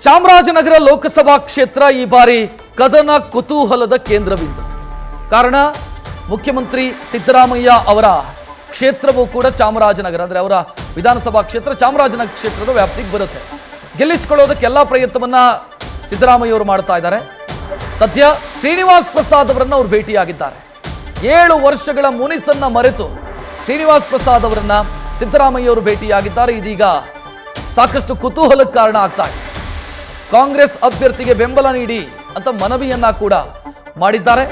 ಚಾಮರಾಜನಗರ ಲೋಕಸಭಾ ಕ್ಷೇತ್ರ ಈ ಬಾರಿ ಕದನ ಕುತೂಹಲದ ಕೇಂದ್ರಬಿಂದು. ಕಾರಣ ಮುಖ್ಯಮಂತ್ರಿ ಸಿದ್ದರಾಮಯ್ಯ ಅವರ ಕ್ಷೇತ್ರವೂ ಕೂಡ ಚಾಮರಾಜನಗರ, ಅಂದರೆ ಅವರ ವಿಧಾನಸಭಾ ಕ್ಷೇತ್ರ ಚಾಮರಾಜನಗರ ಕ್ಷೇತ್ರದ ವ್ಯಾಪ್ತಿಗೆ ಬರುತ್ತೆ. ಗೆಲ್ಲಿಸಿಕೊಳ್ಳೋದಕ್ಕೆ ಎಲ್ಲ ಪ್ರಯತ್ನವನ್ನ ಸಿದ್ದರಾಮಯ್ಯ ಅವರು ಮಾಡ್ತಾ ಇದ್ದಾರೆ. ಸದ್ಯ ಶ್ರೀನಿವಾಸ್ ಪ್ರಸಾದ್ ಅವರನ್ನು ಅವರು ಭೇಟಿಯಾಗಿದ್ದಾರೆ. 7 ವರ್ಷಗಳ ಮುನಿಸನ್ನ ಮರೆತು ಶ್ರೀನಿವಾಸ್ ಪ್ರಸಾದ್ ಅವರನ್ನ ಸಿದ್ದರಾಮಯ್ಯ ಅವರು ಭೇಟಿಯಾಗಿದ್ದಾರೆ. ಇದೀಗ ಸಾಕಷ್ಟು ಕುತೂಹಲಕ್ಕೆ ಕಾರಣ ಆಗ್ತಾ ಇದೆ. ಕಾಂಗ್ರೆಸ್ ಅಭ್ಯರ್ಥಿಗೆ ಬೆಂಬಲ ನೀಡಿ ಅಂತ ಮನವಿಯನ್ನ ಕೂಡ ಮಾಡಿದ್ದಾರೆ.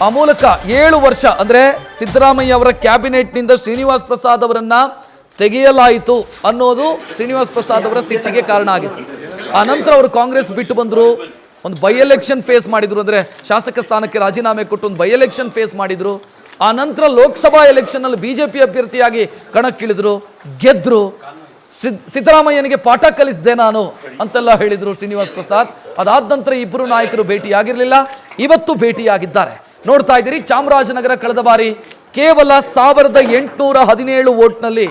ಆ ಮೂಲಕ 7 ವರ್ಷ ಅಂದ್ರೆ ಸಿದ್ದರಾಮಯ್ಯ ಅವರ ಕ್ಯಾಬಿನೆಟ್ನಿಂದ ಶ್ರೀನಿವಾಸ್ ಪ್ರಸಾದ್ ಅವರನ್ನ ತೆಗೆಯಲಾಯಿತು ಅನ್ನೋದು ಶ್ರೀನಿವಾಸ್ ಪ್ರಸಾದ್ ಅವರ ಸಿಟ್ಟಿಗೆ ಕಾರಣ ಆಗಿತ್ತು. ಆ ನಂತರ ಅವರು ಕಾಂಗ್ರೆಸ್ ಬಿಟ್ಟು ಬಂದರು, ಒಂದು ಬೈ ಎಲೆಕ್ಷನ್ ಫೇಸ್ ಮಾಡಿದ್ರು, ಅಂದ್ರೆ ಶಾಸಕ ಸ್ಥಾನಕ್ಕೆ ರಾಜೀನಾಮೆ ಕೊಟ್ಟು ಒಂದು ಬೈ ಎಲೆಕ್ಷನ್ ಫೇಸ್ ಮಾಡಿದ್ರು. ಆ ನಂತರ ಲೋಕಸಭಾ ಎಲೆಕ್ಷನ್ ಅಲ್ಲಿ ಬಿಜೆಪಿ ಅಭ್ಯರ್ಥಿಯಾಗಿ ಕಣಕ್ಕಿಳಿದ್ರು, ಗೆದ್ರು. ಸಿದ್ದರಾಮಯ್ಯನಿಗೆ ಪಾಠ ಕಲಿಸಿದೆ ನಾನು ಅಂತೆಲ್ಲ ಹೇಳಿದ್ರು ಶ್ರೀನಿವಾಸ್ ಪ್ರಸಾದ್. ಅದಾದ ನಂತರ ಇಬ್ಬರು ನಾಯಕರು ಭೇಟಿಯಾಗಿರಲಿಲ್ಲ, ಇವತ್ತು ಭೇಟಿಯಾಗಿದ್ದಾರೆ. ನೋಡ್ತಾ ಇದ್ದೀರಿ, ಚಾಮರಾಜನಗರ ಕಳೆದ ಬಾರಿ ಕೇವಲ 1817 ವೋಟ್ನಲ್ಲಿ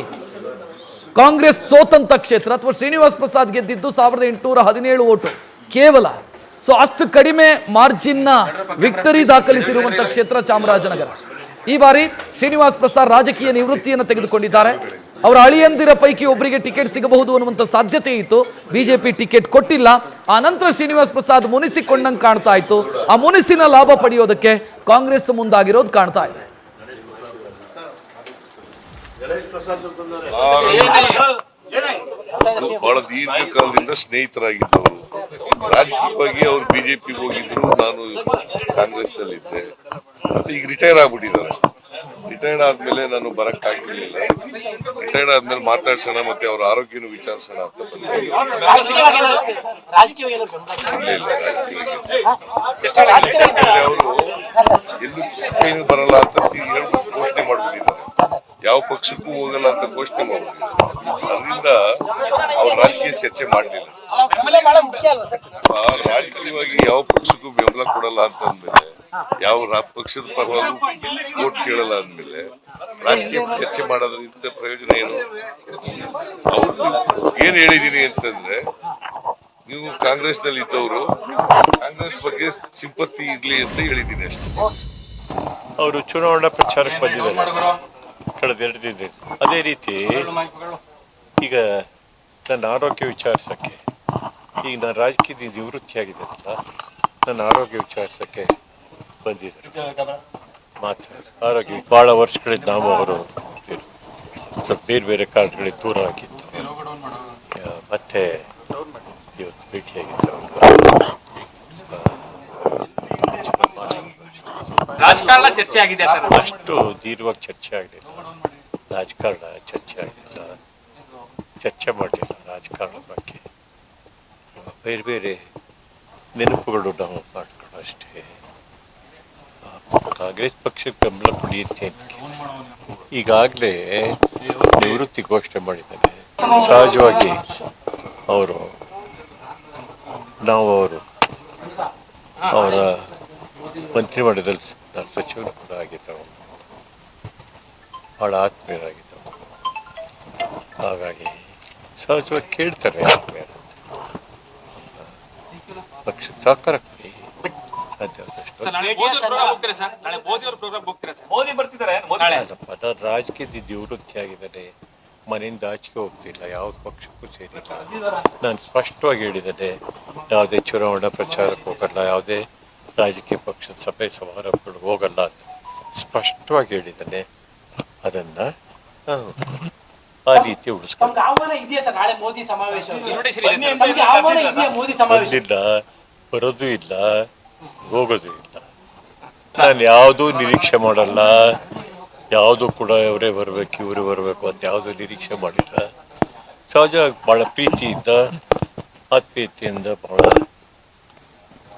ಕಾಂಗ್ರೆಸ್ ಸೋತಂತ ಕ್ಷೇತ್ರ, ಅಥವಾ ಶ್ರೀನಿವಾಸ್ ಪ್ರಸಾದ್ ಗೆದ್ದಿದ್ದು 1817 ವೋಟು ಕೇವಲ. ಸೊ ಅಷ್ಟು ಕಡಿಮೆ ಮಾರ್ಜಿನ್ನ ವಿಕ್ಟರಿ ದಾಖಲಿಸಿರುವಂತ ಕ್ಷೇತ್ರ ಚಾಮರಾಜನಗರ. ಈ ಬಾರಿ ಶ್ರೀನಿವಾಸ್ ಪ್ರಸಾದ್ ರಾಜಕೀಯ ನಿವೃತ್ತಿಯನ್ನು ತೆಗೆದುಕೊಂಡಿದ್ದಾರೆ. ಅವರ ಅಳಿಯಂದಿರ ಪೈಕಿ ಒಬ್ಬರಿಗೆ ಟಿಕೆಟ್ ಸಿಗಬಹುದು ಅನ್ನುವಂಥ ಸಾಧ್ಯತೆ ಇತ್ತು. ಬಿಜೆಪಿ ಟಿಕೆಟ್ ಕೊಟ್ಟಿಲ್ಲ. ಆ ನಂತರ ಶ್ರೀನಿವಾಸ್ ಪ್ರಸಾದ್ ಮುನಿಸಿಕೊಂಡಂಗೆ ಕಾಣ್ತಾ ಇತ್ತು. ಆ ಮುನಿಸಿನ ಲಾಭ ಪಡೆಯೋದಕ್ಕೆ ಕಾಂಗ್ರೆಸ್ ಮುಂದಾಗಿರೋದು ಕಾಣ್ತಾ ಇದೆ. ಬಹಳ ದೀರ್ಘಕಾಲದಿಂದ ಸ್ನೇಹಿತರಾಗಿದ್ದವರು. ರಾಜಕೀಯವಾಗಿ ಅವರು ಬಿಜೆಪಿ ಹೋಗಿದ್ರು, ನಾನು ಕಾಂಗ್ರೆಸ್ ನಲ್ಲಿದ್ದೆ. ಮತ್ತೆ ಈಗ ರಿಟೈರ್ ಆಗ್ಬಿಟ್ಟಿದ್ದಾರೆ. ರಿಟೈರ್ಡ್ ಆದ್ಮೇಲೆ ನಾನು ಬರಕ್ಕಾಗಿರ್ಲಿಲ್ಲ. ರಿಟೈರ್ಡ್ ಆದ್ಮೇಲೆ ಮಾತಾಡ್ಸೋಣ, ಮತ್ತೆ ಅವ್ರ ಆರೋಗ್ಯನೂ ವಿಚಾರಿಸೋಣ ಅಂತ ಬಂದೆ. ಅವರು ಎಲ್ಲೂ ಬರಲ್ಲ ಅಂತ ಹೇಳ್ಬಿಟ್ಟು ಘೋಷಣೆ ಮಾಡ್ಬಿಟ್ಟಿದ್ದಾರೆ. ಯಾವ ಪಕ್ಷಕ್ಕೂ ಹೋಗಲ್ಲ ಅಂತ ಘೋಷಣೆ ಮಾಡ್ಬಿಟ್ಟಿದ್ದಾರೆ. ಅದರಿಂದ ಅವ್ರ ರಾಜಕೀಯ ಚರ್ಚೆ ಮಾಡಲಿಲ್ಲ. ರಾಜಕೀಯವಾಗಿ ಯಾವ ಪಕ್ಷಕ್ಕೂ ಬೆಂಬಲ ಕೊಡಲ್ಲ ಅಂತ ಅಂದ್ಮೇಲೆ, ಯಾವ ಪಕ್ಷದ ಪರವಾಗೂ ವೋಟ್ ಕೇಳಲ್ಲ ಅಂದ್ಮೇಲೆ ರಾಜಕೀಯ ಚರ್ಚೆ ಮಾಡೋದ್ರಿಂದ ಪ್ರಯೋಜನ ಏನು? ಅವ್ರು ಏನ್ ಹೇಳಿದೀನಿ ಅಂತಂದ್ರೆ, ನೀವು ಕಾಂಗ್ರೆಸ್ ನಲ್ಲಿ ಇದ್ದವರು ಕಾಂಗ್ರೆಸ್ ಬಗ್ಗೆ ಸಿಂಪತ್ತಿ ಇರ್ಲಿ ಅಂತ ಹೇಳಿದೀನಿ ಅಷ್ಟೇ. ಅವರು ಚುನಾವಣಾ ಪ್ರಚಾರಕ್ಕೆ ಬಂದಿದ್ದಾರೆ ಕಳೆದ 2 ದಿನ. ಅದೇ ರೀತಿ ಈಗ ನನ್ನ ಆರೋಗ್ಯ ವಿಚಾರಿಸಕ್ಕೆ, ಈಗ ನಾನು ರಾಜಕೀಯದಿಂದ ನಿವೃತ್ತಿಯಾಗಿದ್ದೇನಲ್ಲ, ನನ್ನ ಆರೋಗ್ಯ ವಿಚಾರಿಸಕ್ಕೆ ಬಂದಿದ್ದಾರೆ. ಆರೋಗ್ಯ ಬಹಳ ವರ್ಷಗಳಿಂದ ನಾವು ಅವರು ಸ್ವಲ್ಪ ಬೇರೆ ಬೇರೆ ಕಾರಣಗಳಿಗೆ ದೂರ ಆಗಿತ್ತು. ಮತ್ತೆ ಇವತ್ತು ಭೇಟಿಯಾಗಿತ್ತು. ರಾಜಕಾರಣ ಚರ್ಚೆ ಆಗಿದೆ ಸರ್. ಅಷ್ಟು ದೀರ್ಘವಾಗಿ ಚರ್ಚೆ ಆಗಲಿಲ್ಲ. ರಾಜಕಾರಣ ಚರ್ಚೆ ಆಗಲಿಲ್ಲ, ಚರ್ಚೆ ಮಾಡಲಿಲ್ಲ ರಾಜಕಾರಣದ ಬಗ್ಗೆ. ಬೇರೆ ಬೇರೆ ನೆನಪುಗಳು ನಾವು ಮಾಡ್ಕೊಂಡು ಅಷ್ಟೇ. ಕಾಂಗ್ರೆಸ್ ಪಕ್ಷಕ್ಕೆ ಬೆಂಬಲ ಕೊಡಿಯುತ್ತೆ. ಈಗಾಗಲೇ ನಿವೃತ್ತಿ ಘೋಷಣೆ ಮಾಡಿದ್ದಾರೆ. ಸಹಜವಾಗಿ ನಾವು ಅವರ ಮಂತ್ರಿಮಂಡಲದಲ್ಲಿ ಸಚಿವರು ಕೂಡ ಆಗಿದ್ದವು, ಬಹಳ ಆತ್ಮೀಯರಾಗಿದ್ದವು. ಹಾಗಾಗಿ ಸಹಜವಾಗಿ ಕೇಳ್ತಾರೆ ಆತ್ಮೀಯರ ಪಕ್ಷದ ಸಹಕಾರ ಕೊಡಿ, ಸಾಧ್ಯ ರಾಜಕೀಯದ ನಿವೃತ್ತಿ ಆಗಿದ್ದಾರೆ. ಮನೆಯಿಂದ ಆಚೆಗೆ ಹೋಗ್ತಿಲ್ಲ, ಯಾವ ಪಕ್ಷಕ್ಕೂ ಸೇರಿಲ್ಲ. ನಾನು ಸ್ಪಷ್ಟವಾಗಿ ಹೇಳಿದ್ದೇನೆ, ಯಾವುದೇ ಚುನಾವಣಾ ಪ್ರಚಾರಕ್ಕೆ ಹೋಗಲ್ಲ, ಯಾವುದೇ ರಾಜಕೀಯ ಪಕ್ಷದ ಸಭೆ ಸಮಾರಂಭಗಳು ಹೋಗಲ್ಲ ಅಂತ ಸ್ಪಷ್ಟವಾಗಿ ಹೇಳಿದ್ದಾನೆ. ಅದನ್ನ ಆ ರೀತಿ ಉಳಿಸ್ಕೊಂಡು ಬರೋದು ಇಲ್ಲ, ಹೋಗೋದು ಇಲ್ಲ. ನಾನು ಯಾವುದೂ ನಿರೀಕ್ಷೆ ಮಾಡಲ್ಲ. ಯಾವುದೂ ಕೂಡ ಇವರೇ ಬರಬೇಕು ಇವರೇ ಬರಬೇಕು ಅಂತ ಯಾವುದೂ ನಿರೀಕ್ಷೆ ಮಾಡಿಲ್ಲ. ಸಹಜವಾಗಿ ಬಹಳ ಪ್ರೀತಿಯಿಂದ ಆತ್ಮೀಯತೆಯಿಂದ ಬಹಳ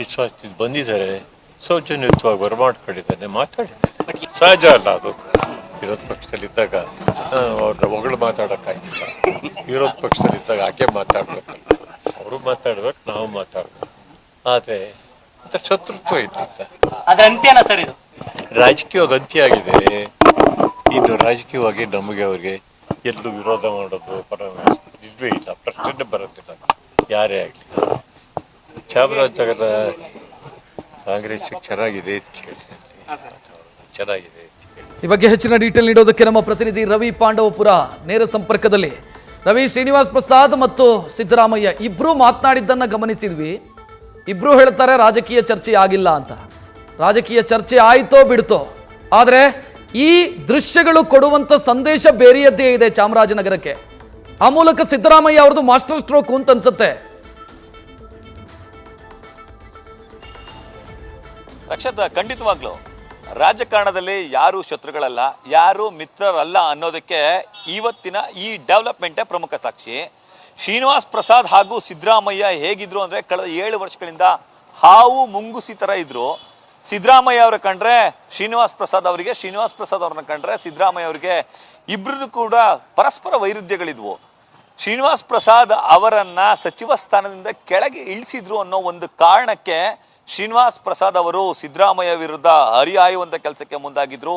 ವಿಶ್ವಾಸದಿಂದ ಬಂದಿದ್ದಾರೆ. ಸೌಜನ್ಯಯುತವಾಗಿ ಬರಮಾಡ್ಕೊಂಡಿದ್ದಾನೆ, ಮಾತಾಡಿದ್ದಾನೆ. ಸಹಜ ಅಲ್ಲ ಅದು. ವಿರೋಧ ಪಕ್ಷದಲ್ಲಿದ್ದಾಗ ಅವ್ರನ್ನ ಹೊಗಳು ಮಾತಾಡೋಕ್ಕಾಗ್ತಿಲ್ಲ. ವಿರೋಧ ಪಕ್ಷದಲ್ಲಿದ್ದಾಗ ಹಾಗೆ ಮಾತಾಡ್ಬೇಕಲ್ಲ, ಅವರು ಮಾತಾಡ್ಬೇಕು, ನಾವು ಮಾತಾಡ್ಬೇಕು. ಆದರೆ ಅದರ ಶತ್ರುತ್ವ ಇದ್ದಿದ್ದ ಅದ್ರ ಅಂತ್ಯನ ಸರ್ ಇದು. ರಾಜಕೀಯವಾಗಿ ಅಂತ್ಯ ಆಗಿದೆ. ಇನ್ನು ರಾಜಕೀಯವಾಗಿ ನಮಗೆ ಅವ್ರಿಗೆ ಎಲ್ಲೂ ವಿರೋಧ ಮಾಡೋದು ಪರ ಇಲ್ವೇ ಇಲ್ಲ, ಪ್ರಶ್ನೆ ಬರೋದಿಲ್ಲ. ಯಾರೇ ಆಗಲಿ ಚಾಮರಾಜನಗರ ಕಾಂಗ್ರೆಸ್ ಚೆನ್ನಾಗಿದೆ ಅಂತ ಕೇಳಿದೆ. ಚೆನ್ನಾಗಿದೆ ಅಂತ ಕೇಳಿದೆ. ಈ ಬಗ್ಗೆ ಹೆಚ್ಚಿನ ಡೀಟೇಲ್ ನೀಡೋದಕ್ಕೆ ನಮ್ಮ ಪ್ರತಿನಿಧಿ ರವಿ ಪಾಂಡವಪುರ ನೇರ ಸಂಪರ್ಕದಲ್ಲಿ. ರವಿ, ಶ್ರೀನಿವಾಸ್ ಪ್ರಸಾದ್ ಮತ್ತು ಸಿದ್ದರಾಮಯ್ಯ ಇಬ್ರು ಮಾತನಾಡಿದ್ದನ್ನ ಗಮನಿಸಿದ್ವಿ. ಇಬ್ರು ಹೇಳ್ತಾರೆ ರಾಜಕೀಯ ಚರ್ಚೆ ಆಗಿಲ್ಲ ಅಂತ. ರಾಜಕೀಯ ಚರ್ಚೆ ಆಯ್ತೋ ಬಿಡ್ತೋ, ಆದರೆ ಈ ದೃಶ್ಯಗಳು ಕೊಡುವಂತ ಸಂದೇಶ ಬೇರೆಯದ್ದೇ ಇದೆ ಚಾಮರಾಜನಗರಕ್ಕೆ. ಆ ಮೂಲಕ ಸಿದ್ದರಾಮಯ್ಯ ಅವ್ರದ್ದು ಮಾಸ್ಟರ್ ಸ್ಟ್ರೋಕ್ ಅಂತ ಅನ್ಸುತ್ತೆ. ರಕ್ಷತ್, ಖಂಡಿತವಾಗ್ಲು ರಾಜಕಾರಣದಲ್ಲಿ ಯಾರು ಶತ್ರುಗಳಲ್ಲ, ಯಾರು ಮಿತ್ರರಲ್ಲ ಅನ್ನೋದಕ್ಕೆ ಇವತ್ತಿನ ಈ ಡೆವಲಪ್ಮೆಂಟೇ ಪ್ರಮುಖ ಸಾಕ್ಷಿ. ಶ್ರೀನಿವಾಸ್ ಪ್ರಸಾದ್ ಹಾಗೂ ಸಿದ್ದರಾಮಯ್ಯ ಹೇಗಿದ್ರು ಅಂದ್ರೆ ಕಳೆದ 7 ವರ್ಷಗಳಿಂದ ಹಾವು ಮುಂಗುಸಿ ತರ ಇದ್ರು. ಸಿದ್ದರಾಮಯ್ಯ ಅವ್ರ ಕಂಡ್ರೆ ಶ್ರೀನಿವಾಸ್ ಪ್ರಸಾದ್ ಅವರಿಗೆ, ಶ್ರೀನಿವಾಸ್ ಪ್ರಸಾದ್ ಅವ್ರನ್ನ ಕಂಡ್ರೆ ಸಿದ್ದರಾಮಯ್ಯ ಅವರಿಗೆ ಇಬ್ಬರದ್ದು ಕೂಡ ಪರಸ್ಪರ ವೈರುಧ್ಯಗಳಿದ್ವು. ಶ್ರೀನಿವಾಸ್ ಪ್ರಸಾದ್ ಅವರನ್ನ ಸಚಿವ ಸ್ಥಾನದಿಂದ ಕೆಳಗೆ ಇಳಿಸಿದ್ರು ಅನ್ನೋ ಒಂದು ಕಾರಣಕ್ಕೆ ಶ್ರೀನಿವಾಸ್ ಪ್ರಸಾದ್ ಅವರು ಸಿದ್ದರಾಮಯ್ಯ ವಿರುದ್ಧ ಹರಿಹಾಯುವಂತ ಕೆಲಸಕ್ಕೆ ಮುಂದಾಗಿದ್ರು.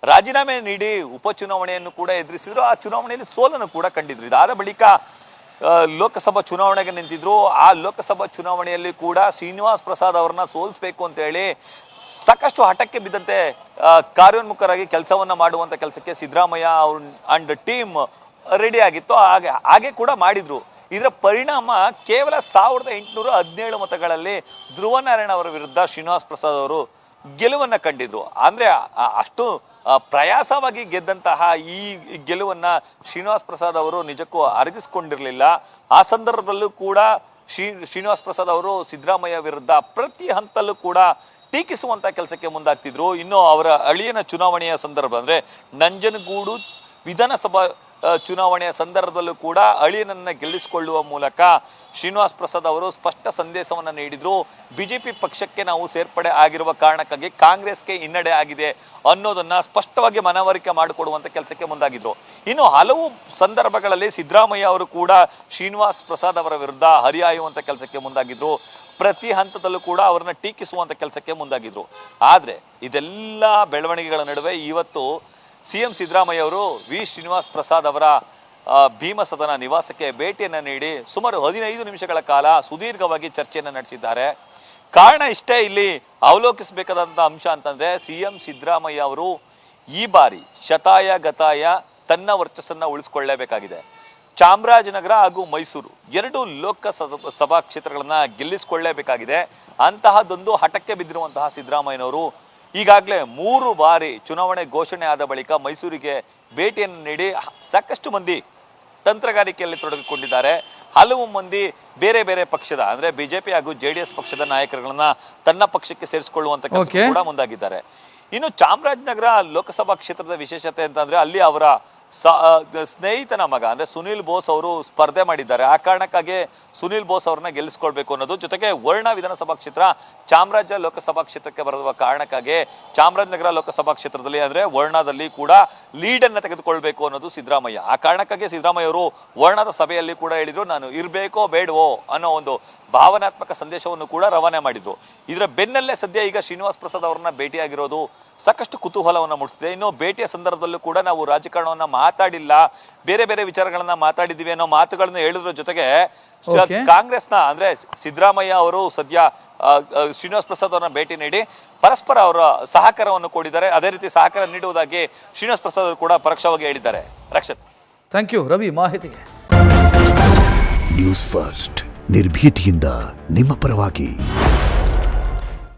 ರಾಜೀನಾಮೆ ನೀಡಿ ಉಪಚುನಾವಣೆಯನ್ನು ಕೂಡ ಎದುರಿಸಿದ್ರು. ಆ ಚುನಾವಣೆಯಲ್ಲಿ ಸೋಲನ್ನು ಕೂಡ ಕಂಡಿದ್ರು. ಇದಾದ ಬಳಿಕ ಲೋಕಸಭಾ ಚುನಾವಣೆಗೆ ನಿಂತಿದ್ರು. ಆ ಲೋಕಸಭಾ ಚುನಾವಣೆಯಲ್ಲಿ ಕೂಡ ಶ್ರೀನಿವಾಸ್ ಪ್ರಸಾದ್ ಅವರನ್ನ ಸೋಲಿಸಬೇಕು ಅಂತ ಹೇಳಿ ಸಾಕಷ್ಟು ಹಠಕ್ಕೆ ಬಿದ್ದಂತೆ ಕಾರ್ಯೋನ್ಮುಖರಾಗಿ ಕೆಲಸವನ್ನ ಮಾಡುವಂತ ಕೆಲಸಕ್ಕೆ ಸಿದ್ದರಾಮಯ್ಯ ಅವ್ರ ಅಂಡ್ ಟೀಮ್ ರೆಡಿ ಆಗಿತ್ತು. ಹಾಗೆ ಕೂಡ ಮಾಡಿದ್ರು. ಇದರ ಪರಿಣಾಮ ಕೇವಲ 1817 ಮತಗಳಲ್ಲಿ ಧ್ರುವ ನಾರಾಯಣ ಅವರ ವಿರುದ್ಧ ಶ್ರೀನಿವಾಸ್ ಪ್ರಸಾದ್ ಅವರು ಗೆಲುವನ್ನ ಕಂಡಿದ್ರು. ಅಂದ್ರೆ ಅಷ್ಟು ಪ್ರಯಾಸವಾಗಿ ಗೆದ್ದಂತಹ ಈ ಗೆಲುವನ್ನ ಶ್ರೀನಿವಾಸ್ ಪ್ರಸಾದ್ ಅವರು ನಿಜಕ್ಕೂ ಅರಗಿಸ್ಕೊಂಡಿರ್ಲಿಲ್ಲ. ಆ ಸಂದರ್ಭದಲ್ಲೂ ಕೂಡ ಶ್ರೀನಿವಾಸ್ ಪ್ರಸಾದ್ ಅವರು ಸಿದ್ದರಾಮಯ್ಯ ವಿರುದ್ಧ ಪ್ರತಿ ಹಂತಲ್ಲೂ ಕೂಡ ಟೀಕಿಸುವಂತ ಕೆಲಸಕ್ಕೆ ಮುಂದಾಗ್ತಿದ್ರು. ಇನ್ನು ಅವರ ಅಳಿಯನ ಚುನಾವಣೆಯ ಸಂದರ್ಭ ಅಂದ್ರೆ ನಂಜನಗೂಡು ವಿಧಾನಸಭಾ ಚುನಾವಣೆಯ ಸಂದರ್ಭದಲ್ಲೂ ಕೂಡ ಅಳಿಯನನ್ನ ಗೆಲ್ಲಿಸಿಕೊಳ್ಳುವ ಮೂಲಕ ಶ್ರೀನಿವಾಸ್ ಪ್ರಸಾದ್ ಅವರು ಸ್ಪಷ್ಟ ಸಂದೇಶವನ್ನ ನೀಡಿದ್ರು. ಬಿಜೆಪಿ ಪಕ್ಷಕ್ಕೆ ನಾವು ಸೇರ್ಪಡೆ ಆಗಿರುವ ಕಾರಣಕ್ಕಾಗಿ ಕಾಂಗ್ರೆಸ್ಗೆ ಹಿನ್ನಡೆ ಆಗಿದೆ ಅನ್ನೋದನ್ನ ಸ್ಪಷ್ಟವಾಗಿ ಮನವರಿಕೆ ಮಾಡಿಕೊಡುವಂತ ಕೆಲಸಕ್ಕೆ ಮುಂದಾಗಿದ್ರು. ಇನ್ನು ಹಲವು ಸಂದರ್ಭಗಳಲ್ಲಿ ಸಿದ್ದರಾಮಯ್ಯ ಅವರು ಕೂಡ ಶ್ರೀನಿವಾಸ್ ಪ್ರಸಾದ್ ಅವರ ವಿರುದ್ಧ ಹರಿಹಾಯುವಂತ ಕೆಲಸಕ್ಕೆ ಮುಂದಾಗಿದ್ರು. ಪ್ರತಿ ಹಂತದಲ್ಲೂ ಕೂಡ ಅವರನ್ನ ಟೀಕಿಸುವಂತ ಕೆಲಸಕ್ಕೆ ಮುಂದಾಗಿದ್ರು. ಆದ್ರೆ ಇದೆಲ್ಲ ಬೆಳವಣಿಗೆಗಳ ನಡುವೆ ಇವತ್ತು ಸಿಎಂ ಸಿದ್ದರಾಮಯ್ಯ ಅವರು ವಿ ಶ್ರೀನಿವಾಸ್ ಪ್ರಸಾದ್ ಅವರ ಭೀಮಸದನ ನಿವಾಸಕ್ಕೆ ಭೇಟಿಯನ್ನು ನೀಡಿ ಸುಮಾರು 15 ನಿಮಿಷಗಳ ಕಾಲ ಸುದೀರ್ಘವಾಗಿ ಚರ್ಚೆಯನ್ನು ನಡೆಸಿದ್ದಾರೆ. ಕಾರಣ ಇಷ್ಟೇ, ಇಲ್ಲಿ ಅವಲೋಕಿಸಬೇಕಾದಂಥ ಅಂಶ ಅಂತಂದ್ರೆ ಸಿಎಂ ಸಿದ್ದರಾಮಯ್ಯ ಅವರು ಈ ಬಾರಿ ಶತಾಯ ಗತಾಯ ತನ್ನ ವರ್ಚಸ್ಸನ್ನ ಉಳಿಸ್ಕೊಳ್ಳೇಬೇಕಾಗಿದೆ. ಚಾಮರಾಜನಗರ ಹಾಗೂ ಮೈಸೂರು 2 ಲೋಕಸಭಾ ಕ್ಷೇತ್ರಗಳನ್ನ ಗೆಲ್ಲಿಸಿಕೊಳ್ಳೇಬೇಕಾಗಿದೆ. ಅಂತಹದೊಂದು ಹಠಕ್ಕೆ ಬಿದ್ದಿರುವಂತಹ ಸಿದ್ದರಾಮಯ್ಯನವರು ಈಗಾಗಲೇ 3 ಬಾರಿ ಚುನಾವಣೆ ಘೋಷಣೆ ಆದ ಬಳಿಕ ಮೈಸೂರಿಗೆ ಭೇಟಿಯನ್ನು ನೀಡಿ ಸಾಕಷ್ಟು ಮಂದಿ ತಂತ್ರಗಾರಿಕೆಯಲ್ಲಿ ತೊಡಗಿಕೊಂಡಿದ್ದಾರೆ. ಹಲವು ಮಂದಿ ಬೇರೆ ಬೇರೆ ಪಕ್ಷದ ಅಂದ್ರೆ ಬಿಜೆಪಿ ಹಾಗೂ JDS ಪಕ್ಷದ ನಾಯಕರುಗಳನ್ನ ತನ್ನ ಪಕ್ಷಕ್ಕೆ ಸೇರಿಸಿಕೊಳ್ಳುವಂತ ಕೆಲಸ ಕೂಡ ಮುಂದಾಗಿದ್ದಾರೆ. ಇನ್ನು ಚಾಮರಾಜನಗರ ಲೋಕಸಭಾ ಕ್ಷೇತ್ರದ ವಿಶೇಷತೆ ಅಂತಂದ್ರೆ ಅಲ್ಲಿ ಅವರ ಸ್ನೇಹಿತನ ಮಗ ಅಂದ್ರೆ ಸುನಿಲ್ ಬೋಸ್ ಅವರು ಸ್ಪರ್ಧೆ ಮಾಡಿದ್ದಾರೆ. ಆ ಕಾರಣಕ್ಕಾಗಿ ಸುನಿಲ್ ಬೋಸ್ ಅವ್ರನ್ನ ಗೆಲ್ಲಿಸ್ಕೊಳ್ಬೇಕು ಅನ್ನೋದು, ಜೊತೆಗೆ ವರ್ಣ ವಿಧಾನಸಭಾ ಕ್ಷೇತ್ರ ಚಾಮರಾಜ ಲೋಕಸಭಾ ಕ್ಷೇತ್ರಕ್ಕೆ ಬರುವ ಕಾರಣಕ್ಕಾಗಿ ಚಾಮರಾಜನಗರ ಲೋಕಸಭಾ ಕ್ಷೇತ್ರದಲ್ಲಿ ಅಂದ್ರೆ ವರ್ಣದಲ್ಲಿ ಕೂಡ ಲೀಡ್ ಅನ್ನ ತೆಗೆದುಕೊಳ್ಬೇಕು ಅನ್ನೋದು ಸಿದ್ದರಾಮಯ್ಯ. ಆ ಕಾರಣಕ್ಕಾಗಿ ಸಿದ್ದರಾಮಯ್ಯ ಅವರು ವರ್ಣದ ಸಭೆಯಲ್ಲಿ ಕೂಡ ಹೇಳಿದ್ರು, ನಾನು ಇರ್ಬೇಕೋ ಬೇಡವೋ ಅನ್ನೋ ಒಂದು ಭಾವನಾತ್ಮಕ ಸಂದೇಶವನ್ನು ಕೂಡ ರವಾನೆ ಮಾಡಿದ್ರು. ಇದರ ಬೆನ್ನಲ್ಲೇ ಸದ್ಯ ಈಗ ಶ್ರೀನಿವಾಸ್ ಪ್ರಸಾದ್ ಅವರನ್ನ ಭೇಟಿಯಾಗಿರೋದು ಸಾಕಷ್ಟು ಕುತೂಹಲವನ್ನ ಮೂಡಿಸಿದೆ. ಇನ್ನು ಭೇಟಿಯ ಸಂದರ್ಭದಲ್ಲೂ ಕೂಡ ನಾವು ರಾಜಕಾರಣವನ್ನ ಮಾತಾಡಿಲ್ಲ, ಬೇರೆ ಬೇರೆ ವಿಚಾರಗಳನ್ನ ಮಾತಾಡಿದೀವಿ ಅನ್ನೋ ಮಾತುಗಳನ್ನ ಹೇಳಿದ್ರ ಜೊತೆಗೆ ಕಾಂಗ್ರೆಸ್ನ ಅಂದ್ರೆ ಸಿದ್ದರಾಮಯ್ಯ ಅವರು ಸದ್ಯ ಶ್ರೀನಿವಾಸ್ ಪ್ರಸಾದ್ ಅವರನ್ನ ಭೇಟಿ ನೀಡಿ ಪರಸ್ಪರ ಅವರ ಸಹಕಾರವನ್ನು ಕೊಡಿದ್ದಾರೆ. ಅದೇ ರೀತಿ ಸಹಕಾರ ನೀಡುವುದಾಗಿ ಶ್ರೀನಿವಾಸ್ ಪ್ರಸಾದ್ ಅವರು ಕೂಡ ಪರೋಕ್ಷವಾಗಿ ಹೇಳಿದ್ದಾರೆ. ರಕ್ಷತ್, ಥ್ಯಾಂಕ್ ಯು ರವಿ ಮಾಹಿತಿಗೆ. ನ್ಯೂಸ್ ಫಸ್ಟ್ ನಿರ್ಭೀತಿಯಿಂದ ನಿಮ್ಮ ಪರವಾಗಿ.